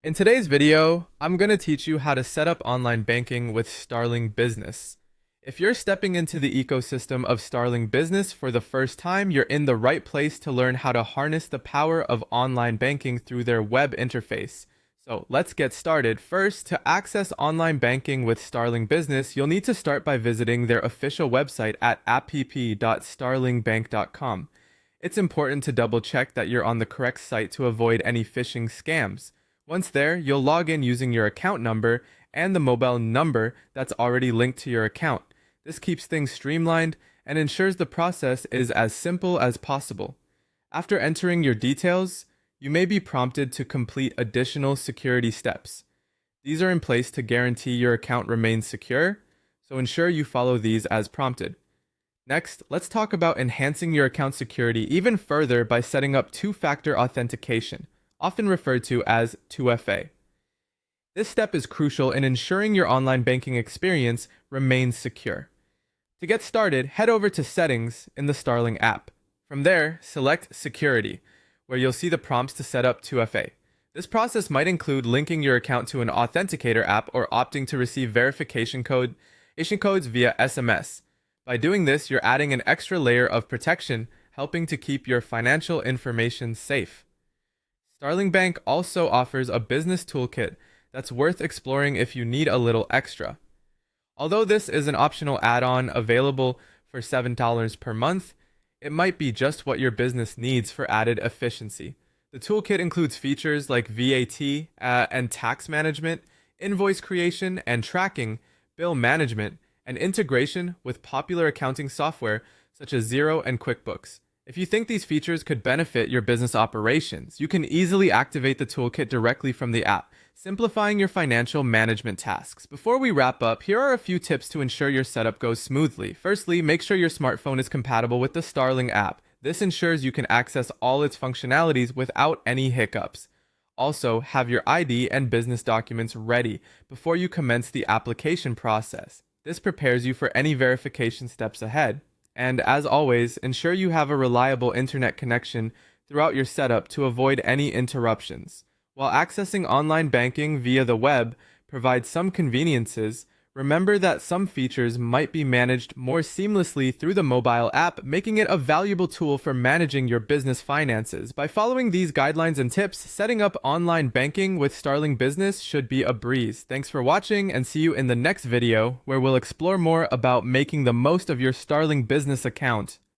In today's video, I'm going to teach you how to set up online banking with Starling Business. If you're stepping into the ecosystem of Starling Business for the first time, you're in the right place to learn how to harness the power of online banking through their web interface. So let's get started. First, to access online banking with Starling Business, you'll need to start by visiting their official website at app.starlingbank.com. It's important to double check that you're on the correct site to avoid any phishing scams. Once there, you'll log in using your account number and the mobile number that's already linked to your account. This keeps things streamlined and ensures the process is as simple as possible. After entering your details, you may be prompted to complete additional security steps. These are in place to guarantee your account remains secure, so ensure you follow these as prompted. Next, let's talk about enhancing your account security even further by setting up two-factor authentication, often referred to as 2FA. This step is crucial in ensuring your online banking experience remains secure. To get started, head over to Settings in the Starling app. From there, select Security, where you'll see the prompts to set up 2FA. This process might include linking your account to an authenticator app or opting to receive verification codes via SMS. By doing this, you're adding an extra layer of protection, helping to keep your financial information safe. Starling Bank also offers a business toolkit that's worth exploring if you need a little extra. Although this is an optional add-on available for $7 per month, it might be just what your business needs for added efficiency. The toolkit includes features like VAT and tax management, invoice creation and tracking, bill management, and integration with popular accounting software such as Xero and QuickBooks. If you think these features could benefit your business operations, you can easily activate the toolkit directly from the app, simplifying your financial management tasks. Before we wrap up, here are a few tips to ensure your setup goes smoothly. Firstly, make sure your smartphone is compatible with the Starling app. This ensures you can access all its functionalities without any hiccups. Also, have your ID and business documents ready before you commence the application process. This prepares you for any verification steps ahead. And as always, ensure you have a reliable internet connection throughout your setup to avoid any interruptions. While accessing online banking via the web provides some conveniences, remember that some features might be managed more seamlessly through the mobile app, making it a valuable tool for managing your business finances. By following these guidelines and tips, setting up online banking with Starling Business should be a breeze. Thanks for watching, and see you in the next video, where we'll explore more about making the most of your Starling Business account.